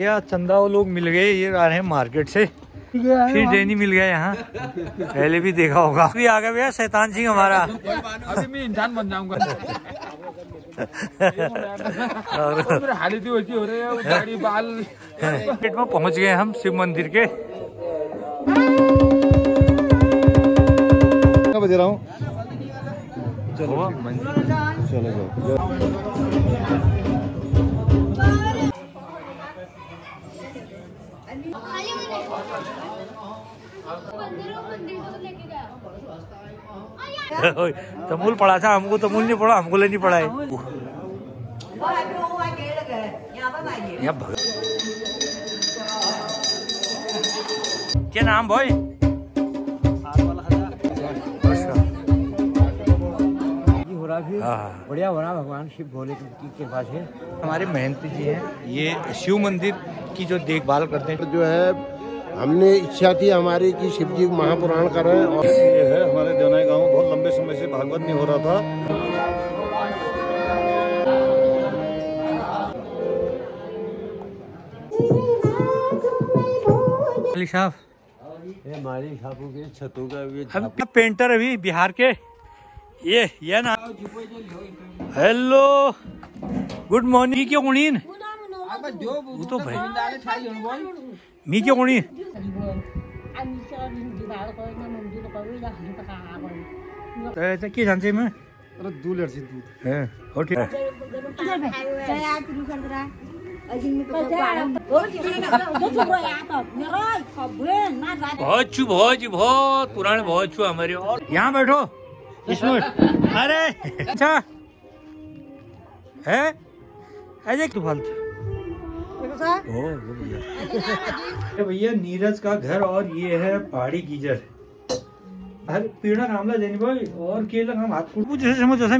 यार चंदा वो लोग मिल गए, ये आ रहे हैं मार्केट से। फिर डैनी मिल गया यहाँ, पहले भी देखा होगा। अभी आ गया भैया शैतान सिंह हमारा। अभी मैं इंसान बन जाऊंगा। मार्केट में पहुँच गए हम शिव मंदिर के। बजा रहा हूँ, चलो चलो तमूल पढ़ा था हमको, तमूल नहीं पढ़ा, हमको नहीं पढ़ा है। क्या नाम भाई? बढ़िया हो रहा, भगवान शिव भोले की कृपा से। हमारे महंत जी हैं, ये शिव मंदिर की जो देखभाल करते हैं। जो है हमने इच्छा थी हमारी कि शिव जी महापुराण करें, और ये है हमारे देवनाई गांव में बहुत लंबे समय से भागवत नहीं हो रहा था। साहब मालिक साहब के छतों का भी हम पेंटर अभी बिहार के, ये ना। Hello good morning. मी क्यों कोणी वो तो भाई मी क्यों कोणी की जानते मैं दूध लड़सी दूध है हो ठीक है। बहुत पुराने बहुत छू हमारे। और यहाँ बैठो इसमें। अरे अच्छा है ऐसे तू फालतू। भैया नीरज का घर, और ये है पहाड़ी गीजर। अरे पीड़ा कामला देनी भाई, और केला काम हाथ को जैसे समझ जैसा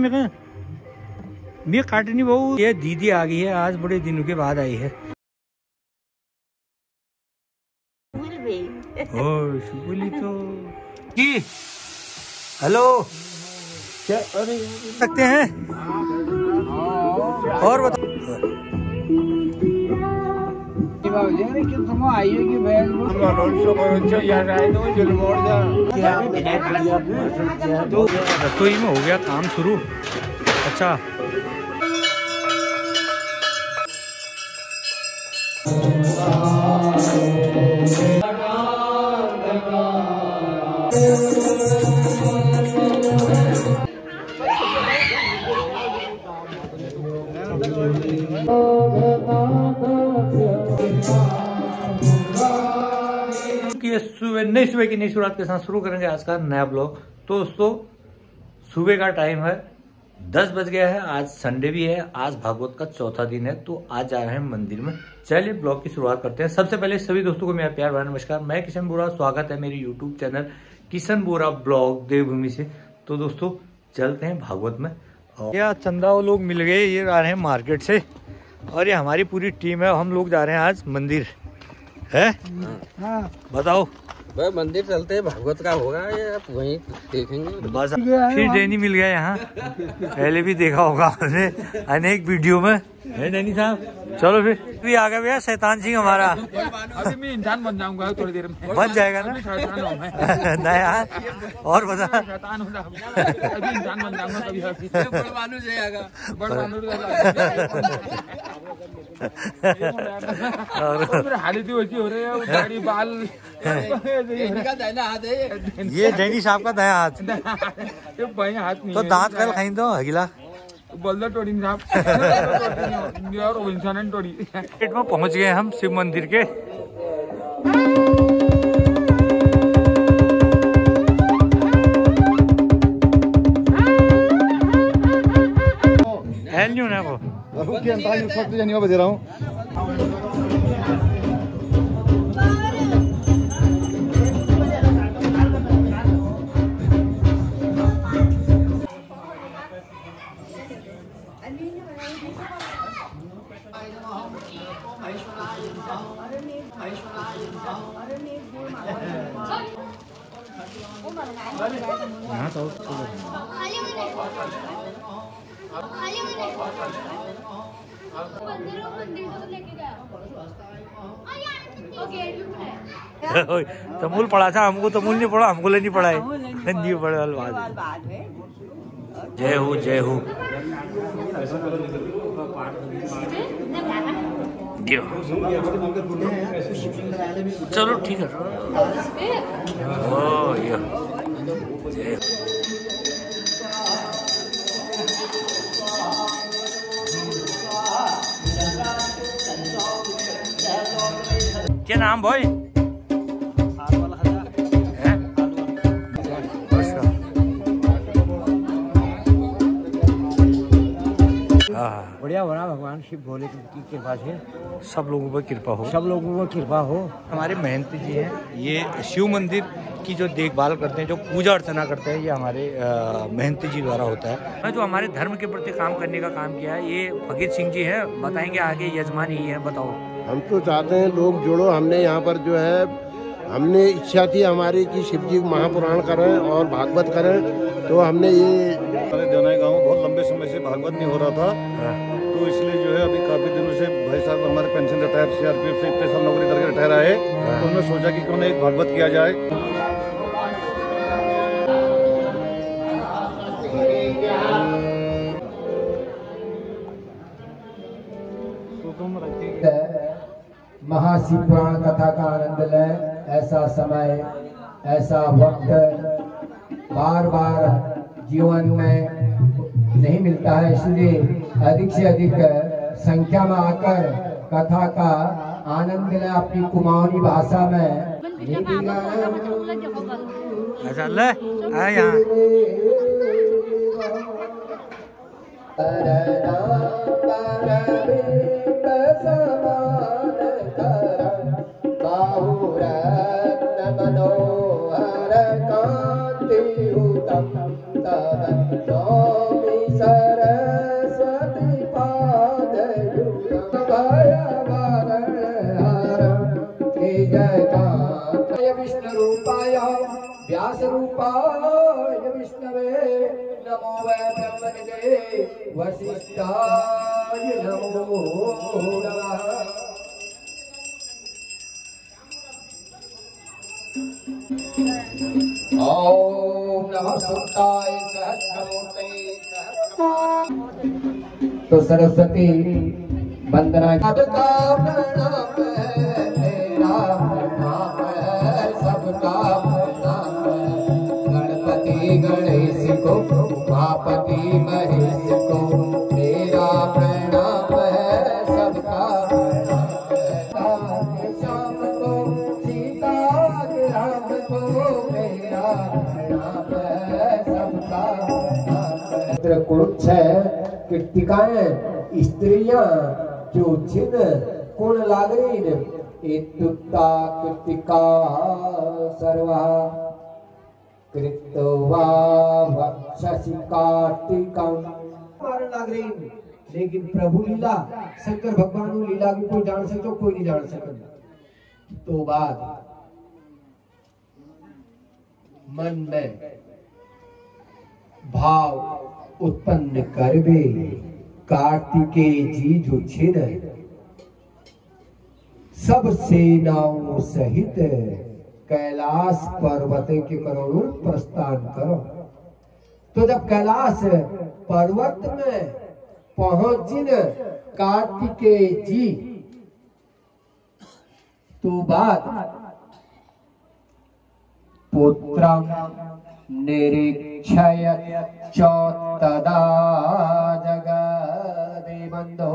मैं काटनी बहु। ये दीदी आ गई है, आज बड़े दिनों के बाद आई है। बोली तो की हेलो सकते हैं और बताओ। रसोई में हो गया काम शुरू। अच्छा नई सुबह की नई शुरुआत के साथ शुरू करेंगे आज का नया ब्लॉग। तो दोस्तों सुबह का टाइम है 10 बज गया है। आज संडे भी है, आज भागवत का चौथा दिन है, तो आज जा रहे हैं मंदिर में। चलिए ब्लॉग की शुरुआत करते हैं। सबसे पहले सभी दोस्तों को मेरा प्यार भरा नमस्कार। मैं किशन बोरा, स्वागत है मेरे यूट्यूब चैनल किशन बोरा ब्लॉग देवभूमि से। तो दोस्तों चलते हैं भागवत में। और यार चंदा वो लोग मिल गए, ये आ रहे हैं मार्केट से, और ये हमारी पूरी टीम है। हम लोग जा रहे हैं आज मंदिर है। हाँ बताओ भाई, मंदिर चलते हैं, भागवत का होगा, ये आप वहीं देखेंगे। बस फिर डैनी मिल गया यहाँ, पहले भी देखा होगा हमने अनेक वीडियो में, है डैनी साहब। चलो फिर भी आ गया भैया शैतान सिंह हमारा। अभी मैं इंसान बन जाऊंगा थोड़ी देर में। बन जाएगा ना ना यार, और बता शैतान अभी इंसान बन जाऊंगा कभी। बड़ा मानुष जाएगा, बड़ा मानुष हालत ही वैसी हो रही है, गाड़ी बाल। ये डैनी साहब का दया हाथ, हाथ नहीं तो दांत कल खाई दो अगला बोल टोड़ी साहब। इंसान टोड़ी पेट में पहुंच गए हम शिव मंदिर के। बजा रहा हूँ। तमूल पढ़ा था हमको, तमूल नहीं पढ़ा, हमको नहीं पढ़ा है। नहीं पढ़ा। जय हो जय हो। चलो ठीक है। ओ ये क्या नाम भाई? बढ़िया हो रहा, भगवान शिव भोले की कृपा से सब लोगों पर कृपा हो, सब लोगों को कृपा हो। हमारे महंत जी हैं, ये शिव मंदिर की जो देखभाल करते हैं, जो पूजा अर्चना करते हैं, ये हमारे महंत जी द्वारा होता है। जो हमारे धर्म के प्रति काम करने का काम किया है, ये भगत सिंह जी है, बताएंगे आगे, यजमान ही है। बताओ। हम तो चाहते हैं लोग जुड़ो। हमने यहाँ पर जो है, हमने इच्छा थी हमारी कि शिव जी महापुराण करें और भागवत करें, तो हमने ये हमारे देवनाई गाँव में बहुत लंबे समय से भागवत नहीं हो रहा था, तो इसलिए जो है अभी काफी दिनों से भाई साहब हमारे पेंशन रिटायर CRPF से इतने साल नौकरी करके रिटायर आए, तो उन्होंने सोचा कि क्यों ना एक भागवत किया जाए। महाशिव पुराण कथा का आनंद लें। ऐसा समय, ऐसा वक्त बार बार जीवन में नहीं मिलता है, इसलिए अधिक से अधिक संख्या में आकर कथा का आनंद लें अपनी कुमाऊनी भाषा में। ऐसा ले यहाँ विष्णु रूपाय व्यास रूपाय विष्णवे नमो वै ब्रह्मनिधे वसिष्ठाय नमो नमः। ओम नमः सुताय सहस्रमूर्ते। तो सरस्वती वंदना सबका प्रणाम है, तेरा प्रणाम है, सबका प्रणाम है। गणपति गणेश को, उमापति महेश को, तेरा प्रणाम है, सबका प्रणाम है। श्याम को, सीता राम को, तेरा प्रणाम है, सबका प्रणाम है। कुछ कृतिकाएं स्त्रियां जो जिन कुण लागरीन इत्युक्ता कृतिका सर्वा कृत्वा वक्षसि कार्तिकं मारण लागरीन। लेकिन प्रभु लीला, शंकर भगवान लीला को कोई जान सको, कोई नहीं जान सकता। तो बाद मन में भाव उत्पन्न करबे कार्तिकेय जी जो छिन सब सेनाओं सहित कैलाश पर्वत के करोड़ों प्रस्थान करो। तो जब कैलाश पर्वत में पहुंचिन कार्तिकेय जी, तो बाद पुत्रम निरीक्षय चौतदा जगदे बंधो।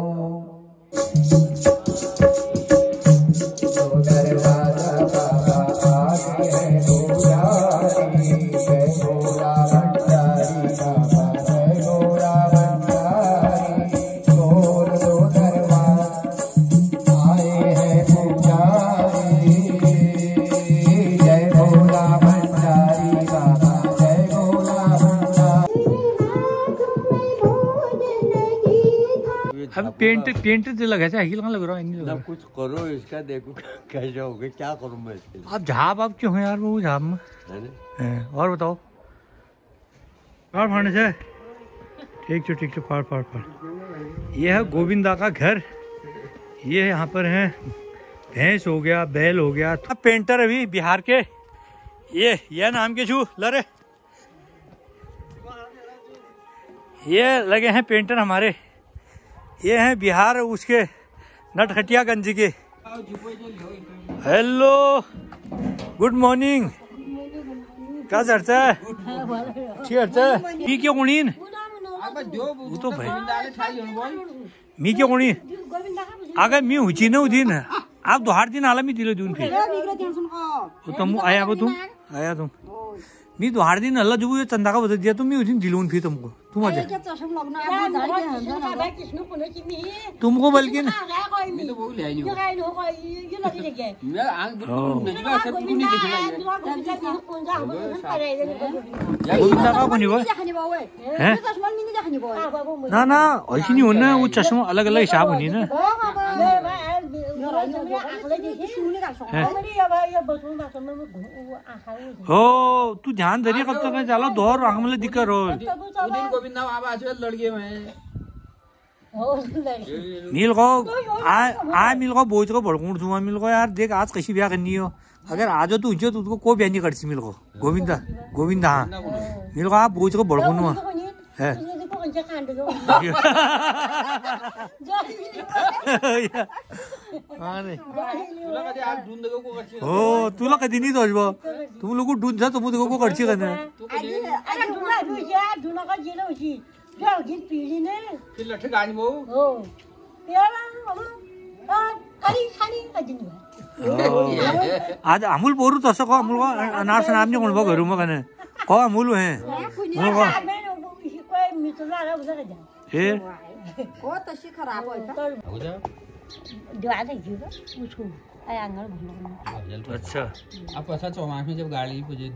अब पेंट जो लगा है हिल कहाँ लग रहा है? कुछ करो इसका, देखो कैसे हो गए, क्या करूं मैं इसके लिए। आप झाप आप क्यों हो यार वो झाप में? और बताओ। फाड़ फाड़ने से ठीक छो फाड़ फाड़ फाड़। ये है गोविंदा का घर। ये यहाँ पर है भैंस हो गया, बैल हो गया। पेंटर अभी बिहार के ये नाम के छू लरे, ये लगे हैं पेंटर हमारे। ये हैं बिहार उसके नटखटियागंज के। हेलो गुड मॉर्निंग, क्या चर्चा है? मी क्यों कोणीन वो तो भाई मी क्यों कोणी अगर मी हुची न उदीन आप 2 दिन आला मी दिलो देऊन फिर तुम आया तुम मी 2 दिन अल्लाह जो चंदा का बदल दिया तुम मी उदीन दिलून फिर तुमको तुम आ तुमको बल्कि ना ना ऐसी नहीं होना, वो चश्मा अलग अलग हिसाब होनी ना। हो तू ध्यान धरिए कब तक चलो दौर आंख दिक्कत हो लड़के में मिल को आ मिल को बोझ को भड़कूट छू मिल को यार देख आज कशी ब्याह करनी हो, अगर आज तू उंचे तो उसको कोई ब्याह नहीं करती मिल को। गोविंदा हाँ मिल को आप बोझ को भड़कून है हो तुला कधी नाही दोष भाऊ तुम लोग ढूंढ जा तुम देखो को करची करना आज अमूल बोरू तसं को अमूल को अनार नाम नहीं कोण भाऊ घरू मग को अमूल है तशी खराब अच्छा अब ऐसा चौमास में जब गाड़ी पूजे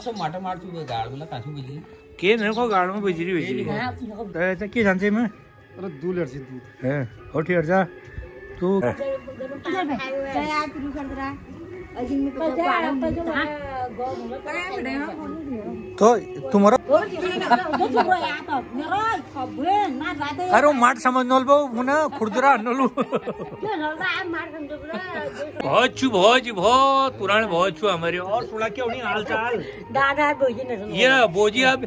सब माटा मार चुके गाड़ बोला कांचू बिजली के नहीं को गाड़ में बिजली ऐसा की जानते मैं अरे दूध लड़सी दूध है और ठीक जा तू तो तुम्हारा अरे माट समझ नल मुना खुरदुरा नलू बहुत पुराने बहुत छू हमारे। और सुना क्या उन्हीं हाल चाल दादा ये बोजी आप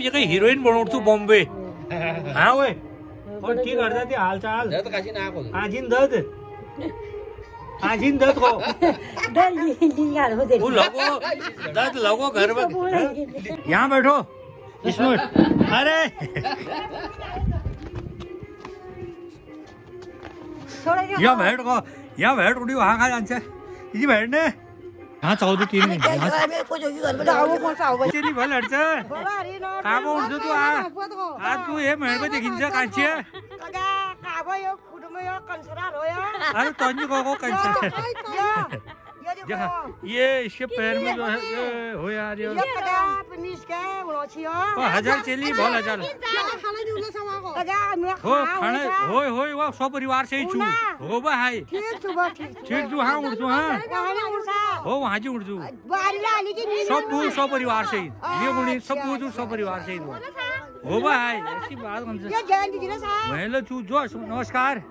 ये कहीं हीरोइन बनोड़ तू बॉम्बे हाँ वे और ठीक कर जाते हाल चाल आजिन दर्द को दर्द लगो घर में यहाँ बैठो इसमें अरे यहाँ बैठ उड़ी वहाँ खा जान से बैठ ने यहाँ 14-3 तेरी भल अडचण काम उठतो तू आज तू हे मेळ पे देखील कांची अरे तंजी को कंसर ये इसके पैर में जो है हो यार ये 1000 चली बोल 1000 हो खाने होय होय वो सब परिवार से ही छू हो भाई ठीक तू हाँ उड़ तू हाँ हो वहाँ जी उड़ तू सब परिवार से ही ये बुढ़ी सब परिवार से ही हो भाई ऐसी बात हमसे महिला तू जो नमस्कार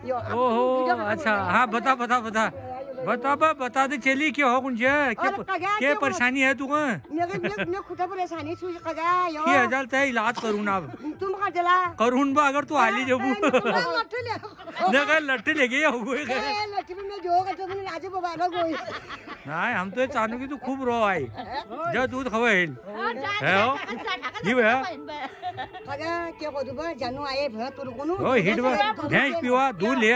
ओहो अच्छा हाँ बता दे चली क्या हो कुछ क्या परेशानी है तू परेशानी हजार तय इलाज करून अब करून बा अगर तू आली जबू लट्टे लेके नाही हम तो चाहू की तू खूप रो आई जब दूध खवेल हिट पिवा दूध ले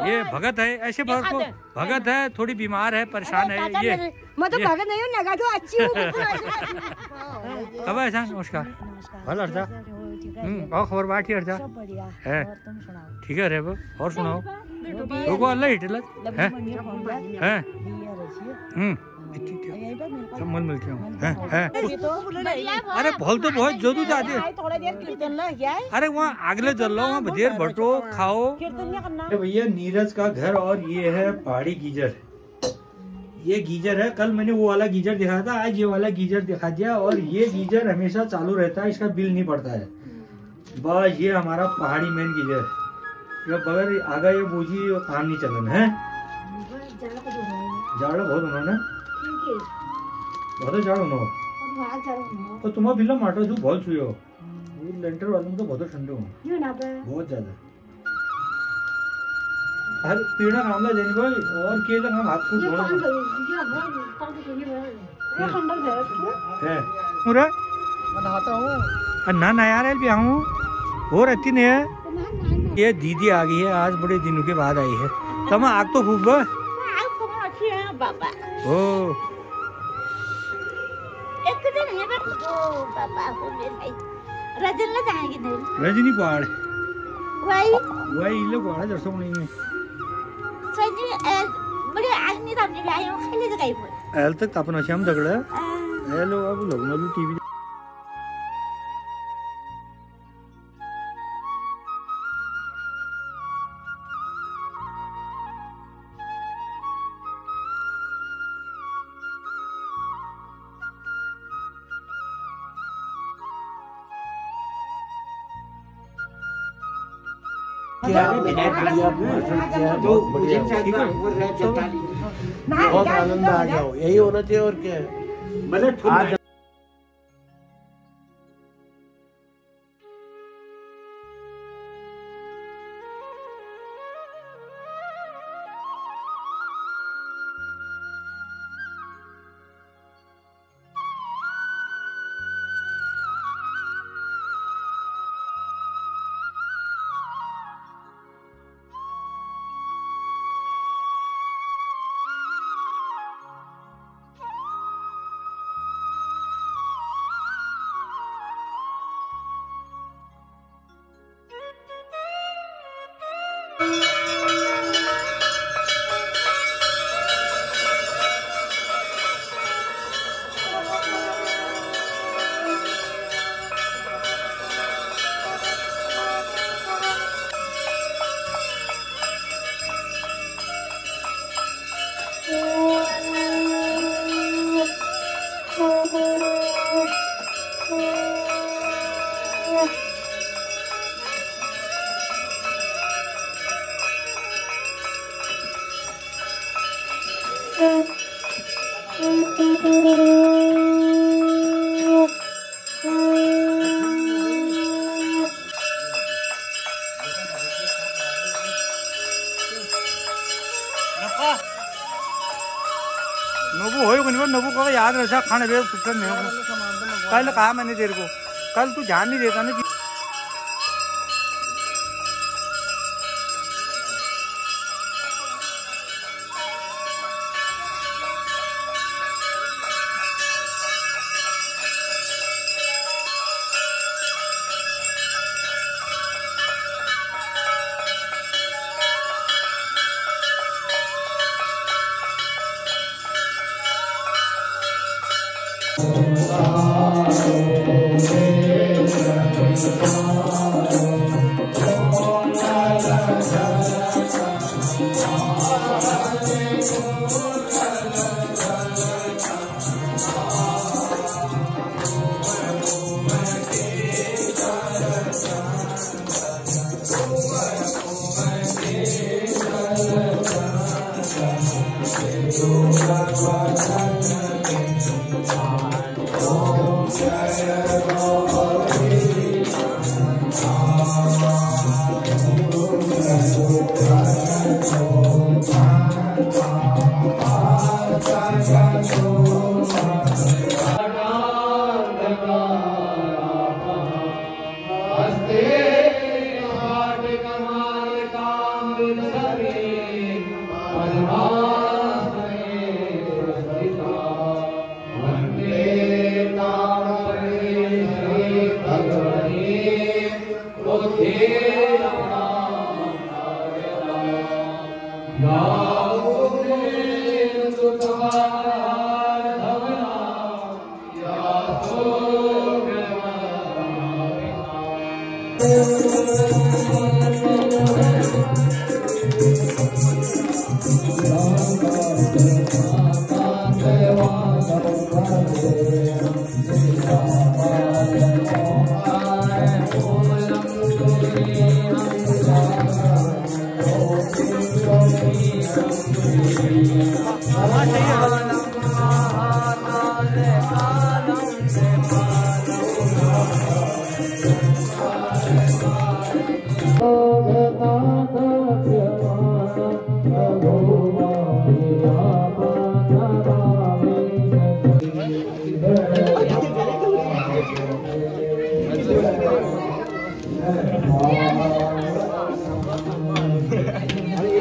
ये भगत है ऐसे भगत है थोड़ी बीमार है परेशान है ये मतलब भगत नहीं हूँ लगा तो अच्छी कब ऐसा नमस्कार भला अर्जा और खबर बात ही अर्जा है ठीक है रे और सुनाओ रुको अल्लाह हिटल है मन मिलते अरे भल तो बहुत जरूर जाते अरे वहाँ आगले जल लो वहाँ बदेर बटो खाओ भैया नीरज का घर और ये है पहाड़ी गीजर ये गीजर है। कल मैंने वो वाला गीजर दिखाया था, आज ये वाला गीजर दिखा दिया। और ये गीजर हमेशा चालू रहता है, इसका बिल नहीं पड़ता है। बस ये हमारा पहाड़ी मेन गीजर, ये बगैर आगा ये बूझी काम नहीं चलन है। जाड़ा बहुत उन्होंने बहुत जाड़ उन्होंने तो तुम्हारा बिल्ला माटो जो बहुत छुए हो लेंटर वालों तो बहुत ठंडे हो बहुत ज्यादा। अरे पीड़ा काम ला देने भाई और केला काम हाथ फूट है पूरा मैं नहाता हूँ ना ना यार भी आऊँ हो रहती नहीं है। ये दीदी आ गई है, आज बड़े दिनों के बाद आई है। तब आग तो खूब ओ रजनी पहाड़ वही लोग पहाड़ दर्शक नहीं है एल तक तापन अशी आम दगड हेलो अब लग्न टीव्ही बहुत आनंद आ गया हो, यही होना चाहिए और क्या है। नबू हो नबू को याद रखा खाने पे फुर्सत नहीं हो। कल कहा मैंने तेरे को, कल तू ध्यान नहीं देता ना। Ram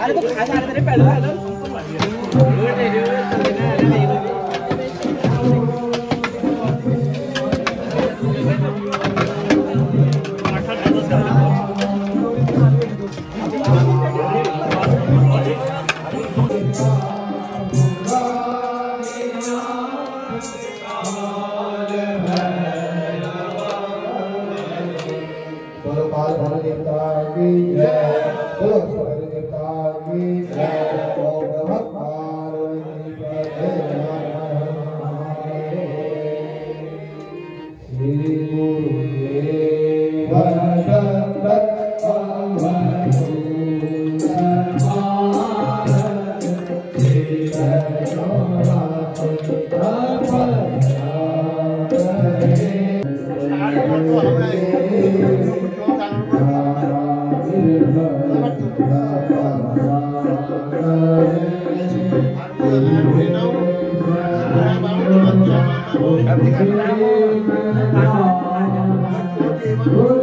अरे तो खा जा रहे पहले Good.